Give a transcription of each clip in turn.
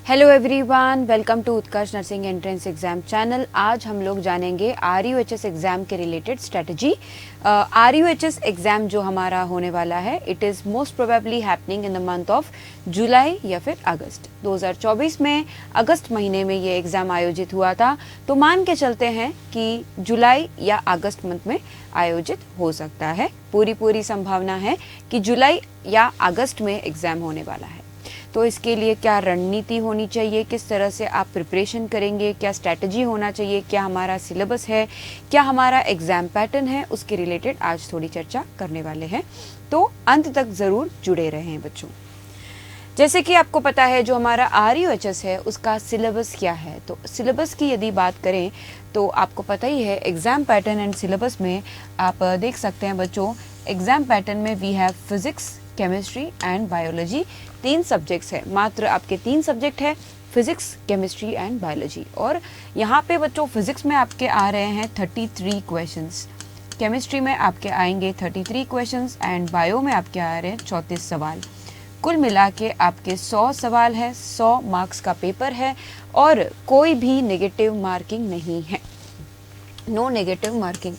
Hello everyone, welcome to Utkarsh nursing entrance exam channel. आज हम लोग जानेंगे RUHS एग्जाम के रिलेटेड स्ट्रेटजी। RUHS एग्जाम जो हमारा होने वाला है, it is most probably happening in the month of July या फिर अगस्त। 2024 में अगस्त महीने में ये एग्ज़ाम आयोजित हुआ था, तो मान के चलते हैं कि जुलाई या अगस्त मंथ में आयोजित हो सकता है। पूरी संभावना है कि जुलाई या अगस्त में एग्ज़ाम होने वाला है। तो इसके लिए क्या रणनीति होनी चाहिए, किस तरह से आप प्रिपरेशन करेंगे, क्या स्ट्रैटेजी होना चाहिए, क्या हमारा सिलेबस है, क्या हमारा एग्जाम पैटर्न है, उसके रिलेटेड आज थोड़ी चर्चा करने वाले हैं। तो अंत तक ज़रूर जुड़े रहें बच्चों। जैसे कि आपको पता है, जो हमारा RUHS है उसका सिलेबस क्या है। तो सिलेबस की यदि बात करें तो आपको पता ही है, एग्ज़ाम पैटर्न एंड सिलेबस में आप देख सकते हैं बच्चों, एग्ज़ाम पैटर्न में we have physics, chemistry and biology. 3 subjects है, मात्र आपके 3 सब्जेक्ट है, फिजिक्स, केमिस्ट्री एंड बायोलॉजी। और यहाँ पे बच्चों फिजिक्स में आपके आ रहे हैं 33 क्वेश्चंस, केमिस्ट्री में आपके आएंगे 33 क्वेश्चंस एंड बायो में आपके आ रहे हैं 34 सवाल। कुल मिला के आपके 100 सवाल है, 100 मार्क्स का पेपर है और कोई भी नेगेटिव मार्किंग नहीं है, नो नेगेटिव मार्किंग।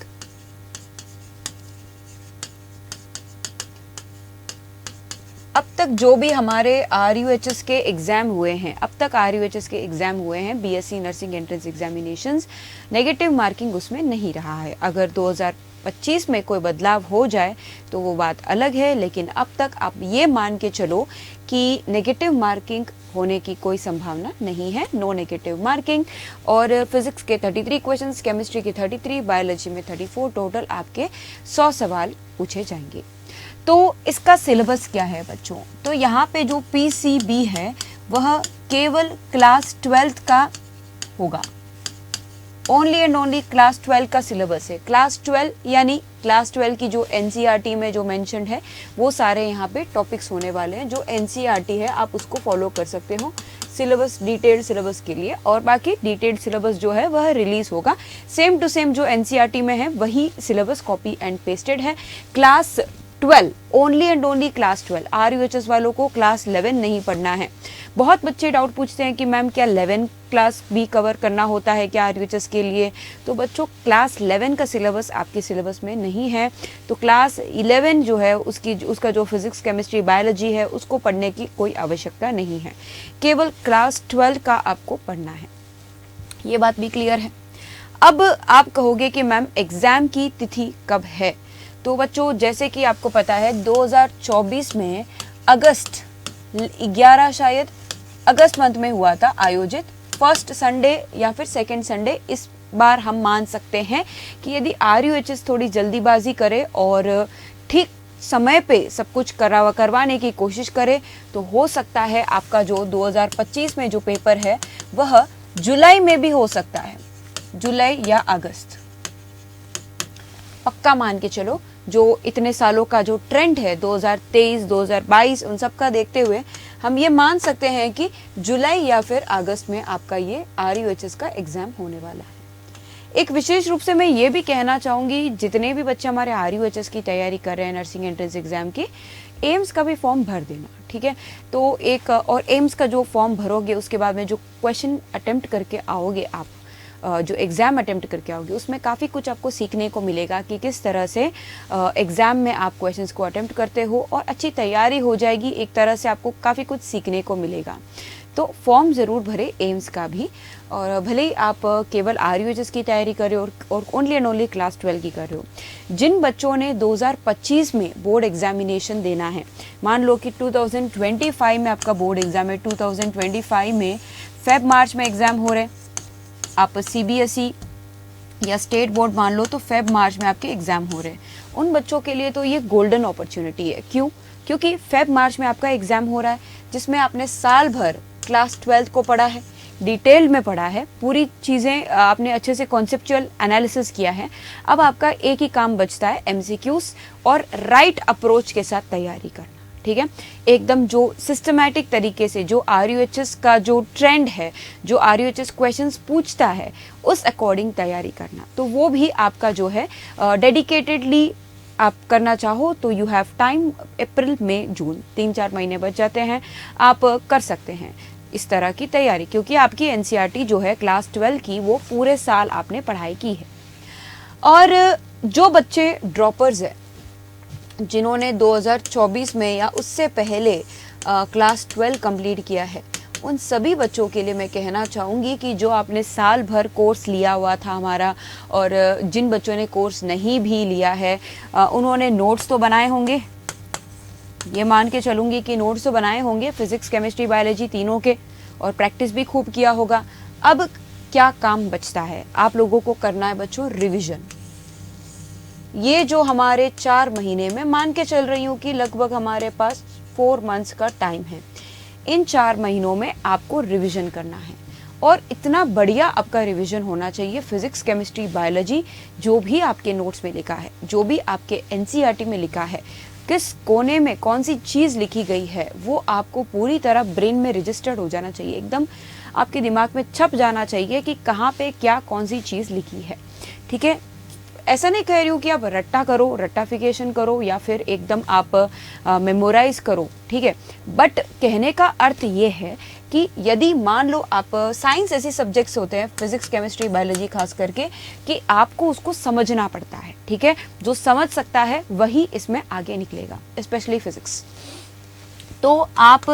अब तक जो भी हमारे RUHS के एग्ज़ाम हुए हैं, BSc nursing entrance examinations, negative marking उसमें नहीं रहा है। अगर 2025 में कोई बदलाव हो जाए तो वो बात अलग है, लेकिन अब तक आप ये मान के चलो कि नेगेटिव मार्किंग होने की कोई संभावना नहीं है, नो नेगेटिव मार्किंग। और फिजिक्स के 33 क्वेश्चंस, केमिस्ट्री के 33, बायोलॉजी में 34, टोटल आपके 100 सवाल पूछे जाएंगे। तो इसका सिलेबस क्या है बच्चों? तो यहाँ पे जो PCB है वह केवल क्लास 12th का होगा, ओनली एंड ओनली क्लास 12 का सिलेबस है। क्लास 12 यानी क्लास 12 की जो NCERT में जो मेंशन्ड है वो सारे यहाँ पे टॉपिक्स होने वाले हैं। जो NCERT है आप उसको फॉलो कर सकते हो सिलेबस, डिटेल्ड सिलेबस के लिए, और बाकी डिटेल्ड सिलेबस जो है वह रिलीज होगा। सेम टू सेम जो NCERT में है वही सिलेबस कॉपी एंड पेस्टेड है। Class 12, only and only class 12। RUHS वालों को क्लास 11 नहीं पढ़ना है। बहुत बच्चे डाउट पूछते हैं कि मैम क्या 11 क्लास भी कवर करना होता है क्या RUHS के लिए? तो बच्चों क्लास 11 का सिलेबस आपके सिलेबस में नहीं है। तो क्लास 11 जो है उसका जो फिजिक्स, केमिस्ट्री, बायोलॉजी है उसको पढ़ने की कोई आवश्यकता नहीं है, केवल क्लास 12 का आपको पढ़ना है। ये बात भी क्लियर है। अब आप कहोगे कि मैम एग्जाम की तिथि कब है? तो बच्चों जैसे कि आपको पता है 2024 में अगस्त 11 शायद अगस्त मंथ में हुआ था आयोजित, फर्स्ट संडे या फिर सेकंड संडे। इस बार हम मान सकते हैं कि यदि RUHS थोड़ी जल्दीबाजी करे और ठीक समय पे सब कुछ करवाने की कोशिश करे तो हो सकता है आपका जो 2025 में जो पेपर है वह जुलाई में भी हो सकता है, जुलाई या अगस्त। पक्का मान के चलो, जो इतने सालों का जो ट्रेंड है 2023, 2022 उन सब का देखते हुए हम ये मान सकते हैं कि जुलाई या फिर अगस्त में आपका ये RUHS का एग्जाम होने वाला है। एक विशेष रूप से मैं ये भी कहना चाहूँगी, जितने भी बच्चे हमारे RUHS की तैयारी कर रहे हैं नर्सिंग एंट्रेंस एग्जाम की, एम्स का भी फॉर्म भर देना, ठीक है? तो एक और एम्स का जो फॉर्म भरोगे उसके बाद में जो क्वेश्चन अटेम्प्ट करके आओगे आप, जो एग्ज़ाम अटेम्प्ट करके आओगे उसमें काफ़ी कुछ आपको सीखने को मिलेगा कि किस तरह से एग्ज़ाम में आप क्वेश्चंस को अटेम्प्ट करते हो, और अच्छी तैयारी हो जाएगी। एक तरह से आपको काफ़ी कुछ सीखने को मिलेगा। तो फॉर्म ज़रूर भरे एम्स का भी, और भले ही आप केवल RUHS की तैयारी कर रहे हो और ओनली एंड ओनली क्लास 12 की कर रहे हो। जिन बच्चों ने 2025 में बोर्ड एग्जामिनेशन देना है, मान लो कि 2025 में आपका बोर्ड एग्ज़ाम है, 2025 में Feb-March में एग्ज़ाम हो रहे हैं, आप CBSE या स्टेट बोर्ड मान लो, तो Feb-March में आपके एग्जाम हो रहे हैं। उन बच्चों के लिए तो ये गोल्डन अपॉर्चुनिटी है। क्यों? क्योंकि Feb-March में आपका एग्जाम हो रहा है, जिसमें आपने साल भर क्लास 12 को पढ़ा है, डिटेल में पढ़ा है, पूरी चीज़ें आपने अच्छे से कॉन्सेप्चुअल एनालिसिस किया है। अब आपका एक ही काम बचता है, MCQs और राइट अप्रोच के साथ तैयारी करना, ठीक है? एकदम जो सिस्टमैटिक तरीके से, जो RUHS का जो ट्रेंड है, जो RUHS क्वेश्चंस पूछता है, उस अकॉर्डिंग तैयारी करना। तो वो भी आपका जो है डेडिकेटेडली आप करना चाहो तो यू हैव टाइम। अप्रैल, मई, जून 3-4 महीने बच जाते हैं, आप कर सकते हैं। इस तरह की तैयारी, क्योंकि आपकी एनसीईआरटी जो है क्लास 12 की वो पूरे साल आपने पढ़ाई की है। और जो बच्चे ड्रॉपर्स हैं, जिन्होंने 2024 में या उससे पहले क्लास 12 कंप्लीट किया है, उन सभी बच्चों के लिए मैं कहना चाहूँगी कि जो आपने साल भर कोर्स लिया हुआ था हमारा, और जिन बच्चों ने कोर्स नहीं भी लिया है उन्होंने नोट्स तो बनाए होंगे, ये मान के चलूँगी कि नोट्स तो बनाए होंगे फिजिक्स केमिस्ट्री बायोलॉजी तीनों के, और प्रैक्टिस भी खूब किया होगा। अब क्या काम बचता है, आप लोगों को करना है बच्चों रिविज़न। ये जो हमारे 4 महीने में, मान के चल रही हूँ कि लगभग हमारे पास 4 मंथ्स का टाइम है, इन 4 महीनों में आपको रिवीजन करना है, और इतना बढ़िया आपका रिवीजन होना चाहिए। फिजिक्स केमिस्ट्री बायोलॉजी जो भी आपके नोट्स में लिखा है, जो भी आपके एनसीईआरटी में लिखा है, किस कोने में कौन सी चीज़ लिखी गई है, वो आपको पूरी तरह ब्रेन में रजिस्टर्ड हो जाना चाहिए, एकदम आपके दिमाग में छप जाना चाहिए कि कहाँ पे क्या कौन सी चीज़ लिखी है। ठीक है, ऐसा नहीं कह रही हूँ कि आप रट्टा करो, रट्टाफिकेशन करो, या फिर एकदम आप मेमोराइज करो, ठीक है, बट कहने का अर्थ ये है कि यदि मान लो आप साइंस ऐसे सब्जेक्ट्स होते हैं, फिजिक्स केमिस्ट्री बायोलॉजी खास करके, कि आपको उसको समझना पड़ता है, ठीक है, जो समझ सकता है वही इसमें आगे निकलेगा, स्पेशली फिजिक्स। तो आप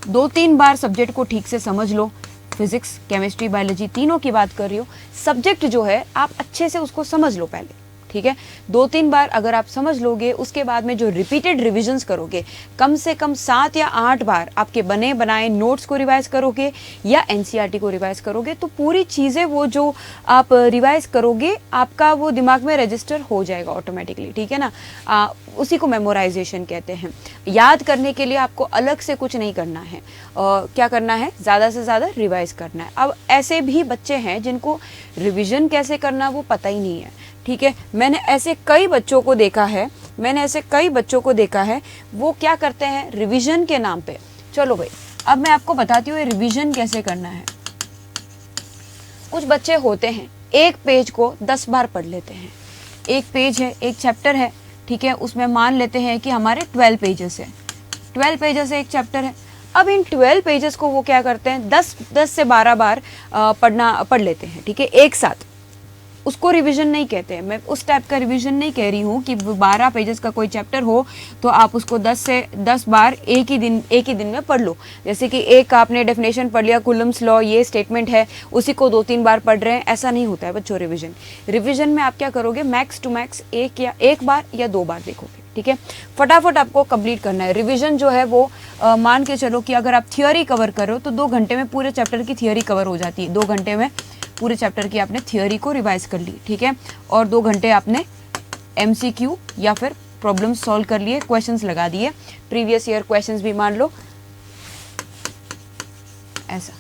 2-3 बार सब्जेक्ट को ठीक से समझ लो, फिजिक्स केमिस्ट्री बायोलॉजी तीनों की बात कर रही हूँ, सब्जेक्ट जो है आप अच्छे से उसको समझ लो पहले, ठीक है, 2-3 बार अगर आप समझ लोगे, उसके बाद में जो रिपीटेड रिविजन्स करोगे, कम से कम 7 या 8 बार आपके बने बनाए नोट्स को रिवाइज करोगे या एनसीईआरटी को रिवाइज करोगे, तो पूरी चीज़ें वो जो आप रिवाइज करोगे आपका वो दिमाग में रजिस्टर हो जाएगा ऑटोमेटिकली, ठीक है ना। उसी को मेमोराइजेशन कहते हैं। याद करने के लिए आपको अलग से कुछ नहीं करना है, क्या करना है, ज़्यादा से ज़्यादा रिवाइज करना है। अब ऐसे भी बच्चे हैं जिनको रिविज़न कैसे करना वो पता ही नहीं है, ठीक है, मैंने ऐसे कई बच्चों को देखा है, वो क्या करते हैं रिवीजन के नाम पे। चलो भाई, अब मैं आपको बताती हूँ रिवीजन कैसे करना है। कुछ बच्चे होते हैं एक पेज को 10 बार पढ़ लेते हैं, एक पेज है, एक चैप्टर है, ठीक है, उसमें मान लेते हैं कि हमारे 12 पेजेस है, 12 पेजेस है एक चैप्टर है। अब इन 12 पेजेस को वो क्या करते हैं 10 से 12 बार पढ़ लेते हैं, ठीक है, एक साथ। उसको रिवीजन नहीं कहते हैं, मैं उस टाइप का रिवीजन नहीं कह रही हूँ कि 12 पेजेस का कोई चैप्टर हो तो आप उसको 10 बार एक ही दिन में पढ़ लो। जैसे कि एक आपने डेफिनेशन पढ़ लिया, कूलम्स लॉ, ये स्टेटमेंट है, उसी को 2-3 बार पढ़ रहे हैं, ऐसा नहीं होता है बच्चों रिवीजन में आप क्या करोगे, मैक्स टू मैक्स एक बार या 2 बार देखोगे, ठीक है, फटाफट आपको कंप्लीट करना है। रिवीजन जो है वो मान के चलो कि अगर आप थियोरी कवर करो तो 2 घंटे में पूरे चैप्टर की थियोरी कवर हो जाती है, 2 घंटे में पूरे चैप्टर की आपने थियोरी को रिवाइज कर ली, ठीक है, और 2 घंटे आपने एमसीक्यू या फिर प्रॉब्लम सॉल्व कर लिए, क्वेश्चंस लगा दिए, प्रीवियस ईयर क्वेश्चंस भी मान लो, ऐसा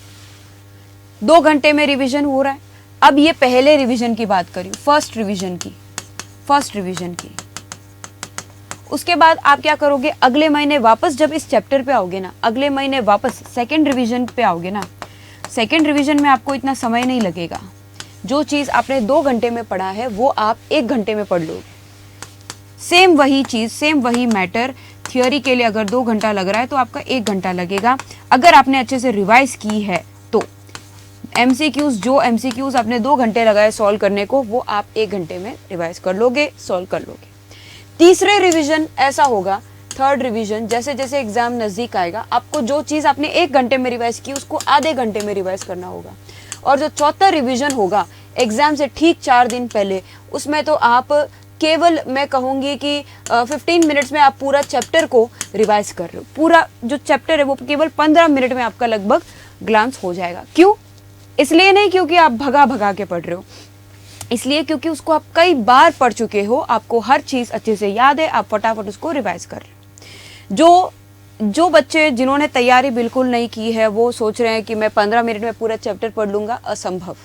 2 घंटे में रिवीजन हो रहा है। अब ये पहले रिवीजन की बात करी, फर्स्ट रिवीजन की। उसके बाद आप क्या करोगे, अगले महीने वापस जब इस चैप्टर पे आओगे ना, अगले महीने वापस सेकेंड रिवीजन पे आओगे ना, सेकेंड रिवीजन में आपको इतना समय नहीं लगेगा, जो चीज़ आपने 2 घंटे में पढ़ा है वो आप 1 घंटे में पढ़ लोगे। सेम वही चीज़, सेम वही मैटर, थियोरी के लिए अगर 2 घंटा लग रहा है तो आपका 1 घंटा लगेगा, अगर आपने अच्छे से रिवाइज की है तो। एमसीक्यूज आपने 2 घंटे लगाए सॉल्व करने को, वो आप 1 घंटे में रिवाइज कर लोगे, सॉल्व कर लोगे। तीसरे रिवीजन ऐसा होगा, थर्ड रिवीजन, जैसे जैसे एग्जाम नज़दीक आएगा आपको जो चीज़ आपने 1 घंटे में रिवाइज की उसको आधे घंटे में रिवाइज करना होगा। और जो चौथा रिवीजन होगा एग्जाम से ठीक 4 दिन पहले, उसमें तो आप केवल, मैं कहूँगी कि 15 मिनट्स में आप पूरा चैप्टर को रिवाइज कर रहे हो। पूरा जो चैप्टर है वो केवल 15 मिनट में आपका लगभग ग्लांस हो जाएगा। क्यों? इसलिए नहीं क्योंकि आप भगा के पढ़ रहे हो, इसलिए क्योंकि उसको आप कई बार पढ़ चुके हो, आपको हर चीज़ अच्छे से याद है, आप फटाफट उसको रिवाइज कर रहे हो। जो बच्चे जिन्होंने तैयारी बिल्कुल नहीं की है वो सोच रहे हैं कि मैं 15 मिनट में पूरा चैप्टर पढ़ लूँगा, असंभव।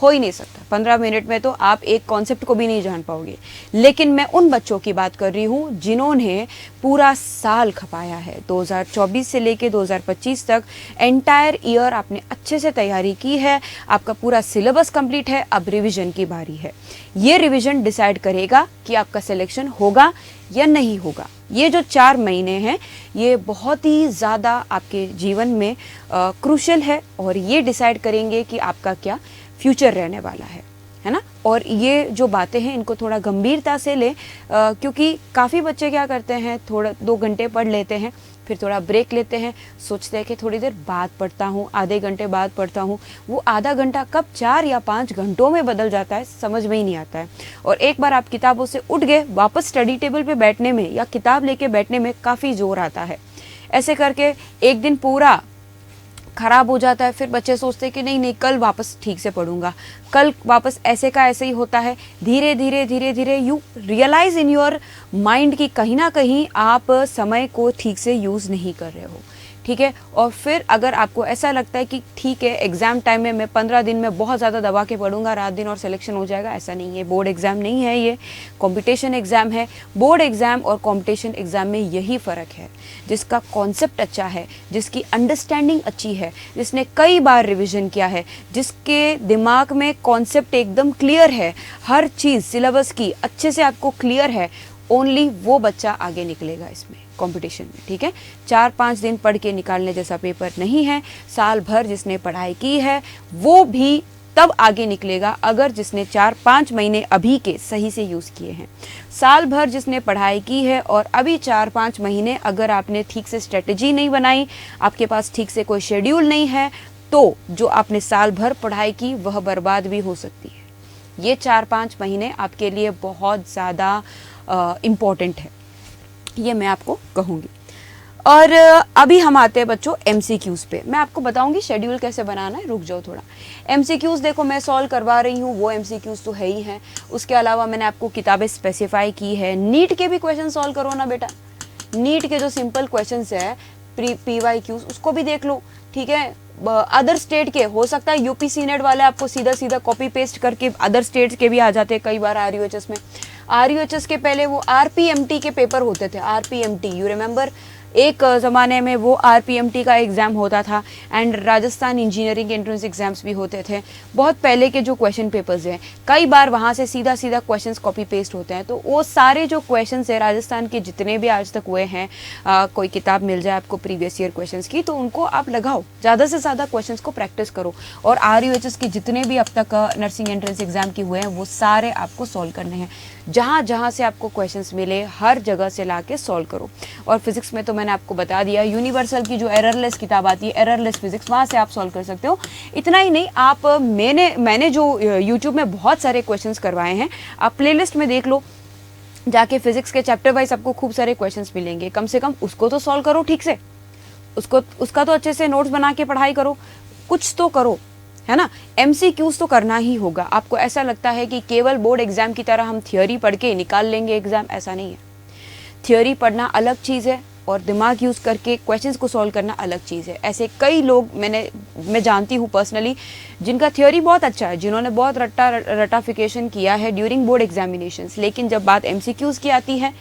हो ही नहीं सकता। 15 मिनट में तो आप एक कॉन्सेप्ट को भी नहीं जान पाओगे। लेकिन मैं उन बच्चों की बात कर रही हूँ जिन्होंने पूरा साल खपाया है, 2024 से लेके 2025 तक एंटायर ईयर आपने अच्छे से तैयारी की है, आपका पूरा सिलेबस कंप्लीट है, अब रिवीजन की बारी है। ये रिवीजन डिसाइड करेगा कि आपका सिलेक्शन होगा या नहीं होगा। ये जो 4 महीने हैं ये बहुत ही ज़्यादा आपके जीवन में क्रूशल है और ये डिसाइड करेंगे कि आपका क्या फ्यूचर रहने वाला है ना। और ये जो बातें हैं इनको थोड़ा गंभीरता से लें, क्योंकि काफ़ी बच्चे क्या करते हैं, थोड़ा 2 घंटे पढ़ लेते हैं, फिर थोड़ा ब्रेक लेते हैं, सोचते हैं कि थोड़ी देर बाद पढ़ता हूँ, आधे घंटे बाद पढ़ता हूँ। वो आधा घंटा कब 4 या 5 घंटों में बदल जाता है समझ में ही नहीं आता है। और एक बार आप किताबों से उठ गए, वापस स्टडी टेबल पे बैठने में या किताब लेके बैठने में काफ़ी जोर आता है। ऐसे करके एक दिन पूरा खराब हो जाता है। फिर बच्चे सोचते हैं कि नहीं नहीं कल वापस ठीक से पढ़ूंगा, कल वापस ऐसे का ऐसे ही होता है। धीरे धीरे धीरे धीरे you realise in your mind कि कहीं ना कहीं आप समय को ठीक से यूज़ नहीं कर रहे हो, ठीक है। और फिर अगर आपको ऐसा लगता है कि ठीक है एग्ज़ाम टाइम में मैं 15 दिन में बहुत ज़्यादा दबा के पढ़ूंगा रात दिन और सिलेक्शन हो जाएगा, ऐसा नहीं है। बोर्ड एग्ज़ाम नहीं है, ये कंपटीशन एग्ज़ाम है। बोर्ड एग्ज़ाम और कंपटीशन एग्ज़ाम में यही फ़र्क है। जिसका कॉन्सेप्ट अच्छा है, जिसकी अंडरस्टैंडिंग अच्छी है, जिसने कई बार रिविज़न किया है, जिसके दिमाग में कॉन्सेप्ट एकदम क्लियर है, हर चीज़ सिलेबस की अच्छे से आपको क्लियर है, ओनली वो बच्चा आगे निकलेगा इसमें कंपटीशन में, ठीक है। 4-5 दिन पढ़ के निकालने जैसा पेपर नहीं है। साल भर जिसने पढ़ाई की है वो भी तब आगे निकलेगा अगर जिसने 4-5 महीने अभी के सही से यूज़ किए हैं। साल भर जिसने पढ़ाई की है और अभी 4-5 महीने अगर आपने ठीक से स्ट्रेटजी नहीं बनाई, आपके पास ठीक से कोई शेड्यूल नहीं है, तो जो आपने साल भर पढ़ाई की वह बर्बाद भी हो सकती है। ये 4-5 महीने आपके लिए बहुत ज़्यादा इम्पॉर्टेंट है, ये मैं आपको कहूँगी। और अभी हम आते हैं बच्चों MCQs पे। मैं आपको बताऊंगी शेड्यूल कैसे बनाना है, रुक जाओ थोड़ा। MCQs देखो मैं सॉल्व करवा रही हूँ, वो MCQs तो है ही हैं। उसके अलावा मैंने आपको किताबें स्पेसिफाई की है। नीट के भी क्वेश्चन सॉल्व करो ना बेटा, नीट के जो सिंपल क्वेश्चंस है PYQs उसको भी देख लो, ठीक है। अदर स्टेट के हो सकता है UPC नेट वाले आपको सीधा सीधा कॉपी पेस्ट करके अदर स्टेट्स के भी आ जाते हैं कई बार RUHS में। RUHS के पहले वो RPMT के पेपर होते थे, RPMT यू रिमेंबर, एक ज़माने में वो RPMT का एग्ज़ाम होता था and Rajasthan engineering entrance exams भी होते थे। बहुत पहले के जो क्वेश्चन पेपर्स हैं कई बार वहाँ से सीधा सीधा क्वेश्चंस कॉपी पेस्ट होते हैं। तो वो सारे जो क्वेश्चंस है राजस्थान के जितने भी आज तक हुए हैं, कोई किताब मिल जाए आपको प्रीवियस ईयर क्वेश्चंस की तो उनको आप लगाओ, ज़्यादा से ज़्यादा क्वेश्चंस को प्रैक्टिस करो। और RUHS के जितने भी अब तक नर्सिंग एंट्रेंस एग्जाम के हुए हैं वो सारे आपको सॉल्व करने हैं। जहाँ जहाँ से आपको क्वेश्चंस मिले हर जगह से ला के सॉल्व करो। और फिजिक्स में तो मैंने आपको बता दिया, यूनिवर्सल की जो एररलेस किताब आती है, एररलेस फिजिक्स, वहाँ से आप सॉल्व कर सकते हो। इतना ही नहीं, आप मैंने जो यूट्यूब में बहुत सारे क्वेश्चंस करवाए हैं, आप प्लेलिस्ट में देख लो जाके, फिजिक्स के चैप्टर वाइज आपको खूब सारे क्वेश्चंस मिलेंगे। कम से कम उसको तो सॉल्व करो ठीक से, उसका तो अच्छे से नोट्स बना के पढ़ाई करो, कुछ तो करो, है ना। MCQs तो करना ही होगा। आपको ऐसा लगता है कि केवल बोर्ड एग्जाम की तरह हम थियोरी पढ़ के निकाल लेंगे एग्जाम, ऐसा नहीं है। थियोरी पढ़ना अलग चीज़ है और दिमाग यूज़ करके क्वेश्चंस को सॉल्व करना अलग चीज़ है। ऐसे कई लोग मैं जानती हूँ पर्सनली जिनका थियोरी बहुत अच्छा है, जिन्होंने बहुत रटाफिकेशन किया है ड्यूरिंग बोर्ड एग्जामिनेशंस, लेकिन जब बात MCQs की आती है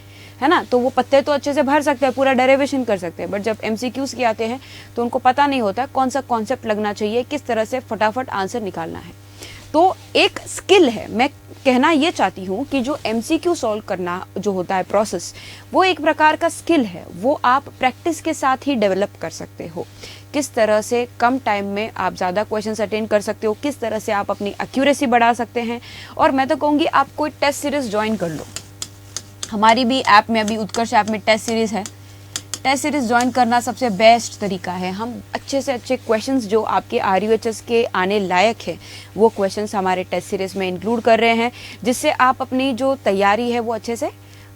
ना, तो वो पत्ते तो अच्छे से भर सकते हैं, पूरा डेरिवेशन कर सकते हैं, बट जब MCQs के आते हैं तो उनको पता नहीं होता कौन सा कॉन्सेप्ट लगना चाहिए, किस तरह से फटाफट आंसर निकालना है। तो एक स्किल है, मैं कहना ये चाहती हूँ कि जो MCQ सॉल्व करना जो होता है प्रोसेस, वो एक प्रकार का स्किल है, वो आप प्रैक्टिस के साथ ही डेवलप कर सकते हो। किस तरह से कम टाइम में आप ज़्यादा क्वेश्चंस अटेंड कर सकते हो, किस तरह से आप अपनी एक्यूरेसी बढ़ा सकते हैं। और मैं तो कहूँगी आप कोई टेस्ट सीरीज ज्वाइन कर लो। हमारी भी ऐप में, अभी उत्कर्ष ऐप में टेस्ट सीरीज़ है। टेस्ट सीरीज़ ज्वाइन करना सबसे बेस्ट तरीका है। हम अच्छे से अच्छे क्वेश्चंस जो आपके RUHS के आने लायक है वो क्वेश्चंस हमारे टेस्ट सीरीज़ में इंक्लूड कर रहे हैं, जिससे आप अपनी जो तैयारी है वो अच्छे से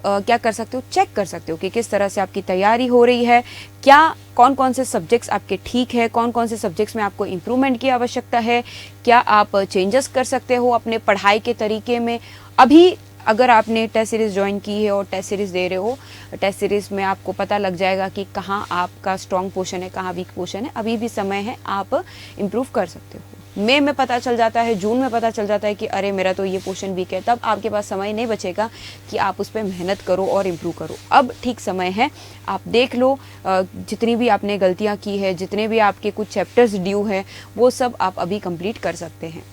क्या कर सकते हो, चेक कर सकते हो कि किस तरह से आपकी तैयारी हो रही है, क्या कौन कौन से सब्जेक्ट्स आपके ठीक है, कौन कौन से सब्जेक्ट्स में आपको इम्प्रूवमेंट की आवश्यकता है, क्या आप चेंजेस कर सकते हो अपने पढ़ाई के तरीके में। अभी अगर आपने टेस्ट सीरीज़ ज्वाइन की है और टेस्ट सीरीज़ दे रहे हो, टेस्ट सीरीज़ में आपको पता लग जाएगा कि कहाँ आपका स्ट्रॉन्ग पोर्शन है, कहाँ वीक पोर्शन है। अभी भी समय है, आप इम्प्रूव कर सकते हो। मई में पता चल जाता है, जून में पता चल जाता है कि अरे मेरा तो ये पोर्शन वीक है, तब आपके पास समय नहीं बचेगा कि आप उस पर मेहनत करो और इम्प्रूव करो। अब ठीक समय है, आप देख लो जितनी भी आपने गलतियाँ की है, जितने भी आपके कुछ चैप्टर्स ड्यू हैं, वो सब आप अभी कंप्लीट कर सकते हैं।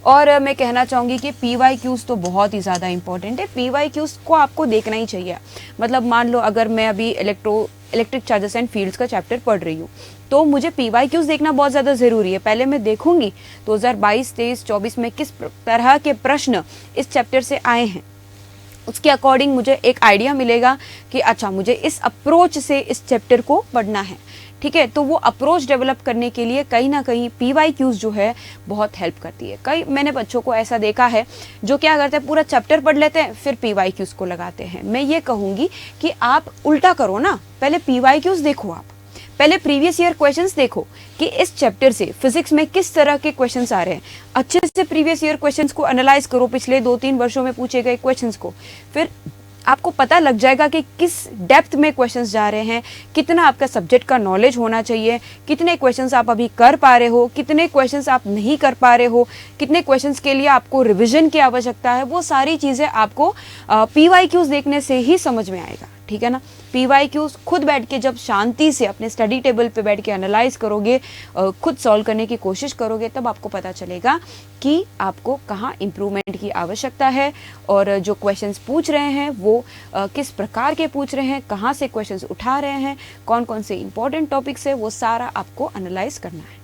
और मैं कहना चाहूँगी कि PYQs तो बहुत ही ज़्यादा इंपॉर्टेंट है, PYQs को आपको देखना ही चाहिए। मतलब मान लो अगर मैं अभी इलेक्ट्रिक चार्जेस एंड फील्ड्स का चैप्टर पढ़ रही हूँ, तो मुझे PYQs देखना बहुत ज़्यादा ज़रूरी है। पहले मैं देखूंगी 2022, 23, 24 में किस तरह के प्रश्न इस चैप्टर से आए हैं, उसके अकॉर्डिंग मुझे एक आइडिया मिलेगा कि अच्छा मुझे इस अप्रोच से इस चैप्टर को पढ़ना है, ठीक है। तो वो अप्रोच डेवलप करने के लिए कहीं ना कहीं PYQs जो है बहुत हेल्प करती है। कई मैंने बच्चों को ऐसा देखा है जो क्या करते हैं, पूरा चैप्टर पढ़ लेते हैं फिर PYQs को लगाते हैं। मैं ये कहूँगी कि आप उल्टा करो ना, पहले PYQs देखो, आप पहले प्रीवियस ईयर क्वेश्चंस देखो कि इस चैप्टर से फिजिक्स में किस तरह के क्वेश्चंस आ रहे हैं। अच्छे से प्रीवियस ईयर क्वेश्चंस को एनालाइज करो, पिछले 2-3 वर्षों में पूछे गए क्वेश्चंस को, फिर आपको पता लग जाएगा कि किस डेप्थ में क्वेश्चंस जा रहे हैं, कितना आपका सब्जेक्ट का नॉलेज होना चाहिए, कितने क्वेश्चंस आप अभी कर पा रहे हो, कितने क्वेश्चंस आप नहीं कर पा रहे हो, कितने क्वेश्चंस के लिए आपको रिवीजन की आवश्यकता है। वो सारी चीज़ें आपको PYQs देखने से ही समझ में आएगा, ठीक है ना। PYQs खुद बैठ के जब शांति से अपने स्टडी टेबल पे बैठ के एनालाइज करोगे, खुद सॉल्व करने की कोशिश करोगे, तब आपको पता चलेगा कि आपको कहाँ इम्प्रूवमेंट की आवश्यकता है और जो क्वेश्चंस पूछ रहे हैं वो किस प्रकार के पूछ रहे हैं, कहाँ से क्वेश्चंस उठा रहे हैं, कौन कौन से इंपॉर्टेंट टॉपिक्स है, वो सारा आपको एनालाइज करना है।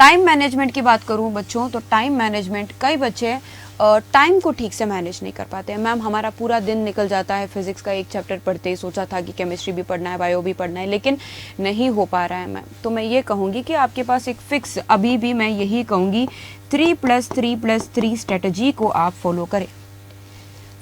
टाइम मैनेजमेंट की बात करूं बच्चों, तो टाइम मैनेजमेंट, कई बच्चे टाइम को ठीक से मैनेज नहीं कर पाते हैं। मैम हमारा पूरा दिन निकल जाता है फिजिक्स का एक चैप्टर पढ़ते ही, सोचा था कि केमिस्ट्री भी पढ़ना है, बायो भी पढ़ना है, लेकिन नहीं हो पा रहा है मैम। तो मैं ये कहूँगी कि आपके पास एक फिक्स, अभी भी मैं यही कहूँगी 3+3+3 स्ट्रेटजी को आप फॉलो करें।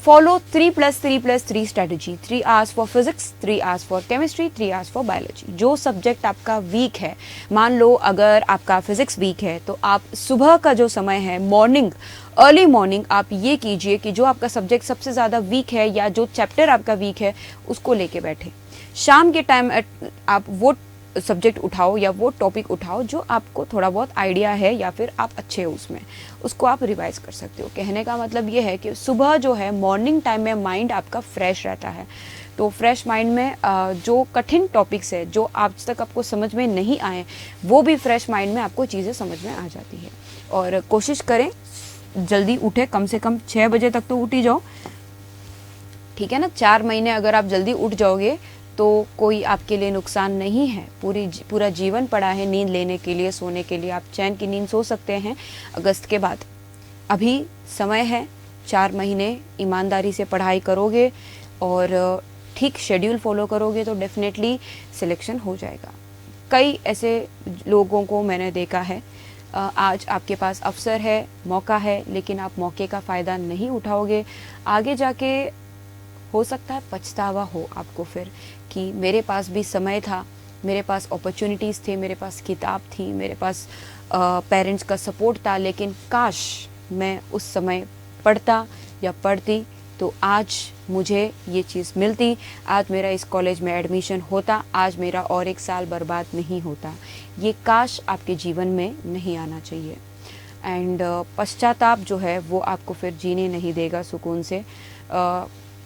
Follow 3+3+3 strategy. 3 hours for physics, 3 hours for chemistry, 3 hours for biology. जो सब्जेक्ट आपका वीक है, मान लो अगर आपका फिजिक्स वीक है, तो आप सुबह का जो समय है, मॉर्निंग, अर्ली मॉर्निंग, आप ये कीजिए कि जो आपका सब्जेक्ट सबसे ज़्यादा वीक है या जो चैप्टर आपका वीक है उसको लेके बैठे। शाम के टाइम आप वो सब्जेक्ट उठाओ या वो टॉपिक उठाओ जो आपको थोड़ा बहुत आइडिया है या फिर आप अच्छे हो उसमें, उसको आप रिवाइज कर सकते हो। कहने का मतलब ये है कि सुबह जो है, मॉर्निंग टाइम में माइंड आपका फ्रेश रहता है, तो फ्रेश माइंड में जो कठिन टॉपिक्स है, जो आज तक आपको समझ में नहीं आए, वो भी फ्रेश माइंड में आपको चीज़ें समझ में आ जाती है। और कोशिश करें जल्दी उठे, कम से कम 6 बजे तक तो उठ ही जाओ, ठीक है ना। 4 महीने अगर आप जल्दी उठ जाओगे तो कोई आपके लिए नुकसान नहीं है। पूरा जीवन पड़ा है नींद लेने के लिए, सोने के लिए। आप चैन की नींद सो सकते हैं अगस्त के बाद, अभी समय है। 4 महीने ईमानदारी से पढ़ाई करोगे और ठीक शेड्यूल फॉलो करोगे तो डेफिनेटली सिलेक्शन हो जाएगा। कई ऐसे लोगों को मैंने देखा है, आज आपके पास अवसर है, मौका है, लेकिन आप मौके का फ़ायदा नहीं उठाओगे, आगे जाके हो सकता है पछतावा हो आपको फिर कि मेरे पास भी समय था, मेरे पास अपॉर्चुनिटीज़ थे, मेरे पास किताब थी, मेरे पास पेरेंट्स का सपोर्ट था, लेकिन काश मैं उस समय पढ़ता या पढ़ती तो आज मुझे ये चीज़ मिलती, आज मेरा इस कॉलेज में एडमिशन होता, आज मेरा और 1 साल बर्बाद नहीं होता। ये काश आपके जीवन में नहीं आना चाहिए। एंड पश्चाताप जो है वो आपको फिर जीने नहीं देगा सुकून से।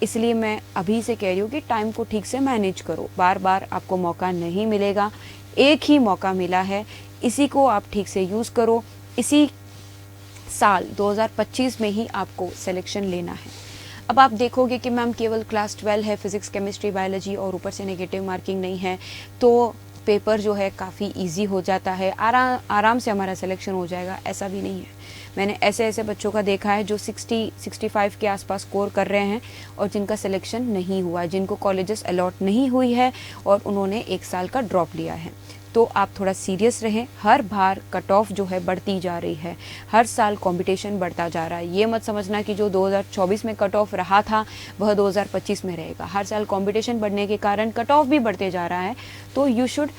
इसलिए मैं अभी से कह रही हूँ कि टाइम को ठीक से मैनेज करो। बार बार आपको मौका नहीं मिलेगा, एक ही मौका मिला है, इसी को आप ठीक से यूज़ करो। इसी साल 2025 में ही आपको सिलेक्शन लेना है। अब आप देखोगे कि मैम केवल क्लास 12 है, फिजिक्स, केमिस्ट्री, बायोलॉजी और ऊपर से नेगेटिव मार्किंग नहीं है, तो पेपर जो है काफ़ी इजी हो जाता है, आराम से हमारा सिलेक्शन हो जाएगा। ऐसा भी नहीं है। मैंने ऐसे बच्चों का देखा है जो 60-65 के आसपास स्कोर कर रहे हैं और जिनका सिलेक्शन नहीं हुआ, जिनको कॉलेजेस अलॉट नहीं हुई है और उन्होंने 1 साल का ड्रॉप लिया है। तो आप थोड़ा सीरियस रहें। हर बार कट ऑफ जो है बढ़ती जा रही है, हर साल कंपटीशन बढ़ता जा रहा है। ये मत समझना कि जो 2024 में कट ऑफ रहा था वह 2025 में रहेगा। हर साल कंपटीशन बढ़ने के कारण कट ऑफ भी बढ़ते जा रहा है। तो you should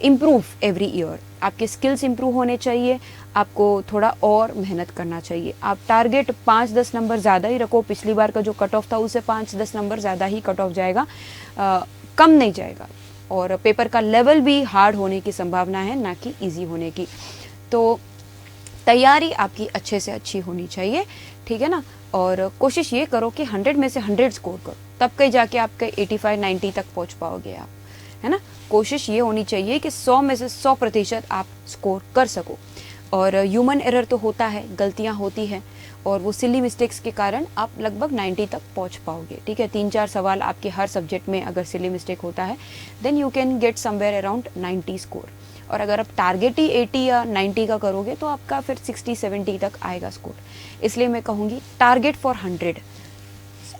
improve every year. आपके स्किल्स इम्प्रूव होने चाहिए, आपको थोड़ा और मेहनत करना चाहिए। आप टारगेट 5-10 नंबर ज़्यादा ही रखो। पिछली बार का जो कट ऑफ था उससे 5-10 नंबर ज़्यादा ही कट ऑफ जाएगा, कम नहीं जाएगा। और पेपर का लेवल भी हार्ड होने की संभावना है, ना कि इजी होने की। तो तैयारी आपकी अच्छे से अच्छी होनी चाहिए, ठीक है ना। और कोशिश ये करो कि 100 में से 100 स्कोर करो, तब कहीं जाके आपके 85-90 तक पहुंच पाओगे आप, है ना। कोशिश ये होनी चाहिए कि 100 में से 100% आप स्कोर कर सको। और ह्यूमन एरर तो होता है, गलतियां होती हैं, और वो सिली मिस्टेक्स के कारण आप लगभग 90 तक पहुंच पाओगे, ठीक है। 3-4 सवाल आपके हर सब्जेक्ट में अगर सिली मिस्टेक होता है, then you can get somewhere around 90 score. और अगर आप टारगेट ही 80 या 90 का करोगे तो आपका फिर 60-70 तक आएगा स्कोर। इसलिए मैं कहूँगी टारगेट फॉर 100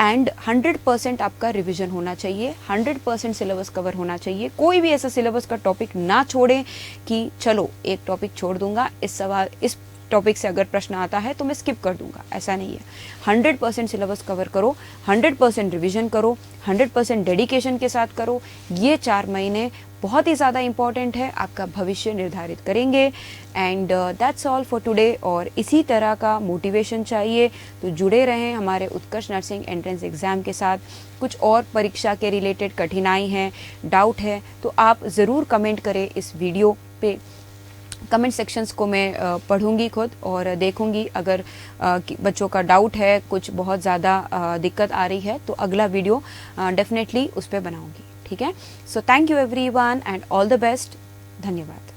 एंड 100% आपका रिवीजन होना चाहिए, 100% सिलेबस कवर होना चाहिए। कोई भी ऐसा सिलेबस का टॉपिक ना छोड़ें कि चलो एक टॉपिक छोड़ दूंगा, इस टॉपिक से अगर प्रश्न आता है तो मैं स्किप कर दूंगा, ऐसा नहीं है। 100% सिलेबस कवर करो, 100% रिवीजन करो, 100% डेडिकेशन के साथ करो। ये 4 महीने बहुत ही ज़्यादा इंपॉर्टेंट है, आपका भविष्य निर्धारित करेंगे। And that's all for today. और इसी तरह का मोटिवेशन चाहिए तो जुड़े रहें हमारे उत्कर्ष नर्सिंग एंट्रेंस एग्ज़ाम के साथ। कुछ और परीक्षा के रिलेटेड कठिनाई है, डाउट है, तो आप ज़रूर कमेंट करें इस वीडियो पे। कमेंट सेक्शंस को मैं पढ़ूंगी खुद और देखूंगी, अगर बच्चों का डाउट है, कुछ बहुत ज़्यादा दिक्कत आ रही है, तो अगला वीडियो डेफिनेटली उस पर बनाऊंगी, ठीक है। So thank you everyone and all the best. धन्यवाद।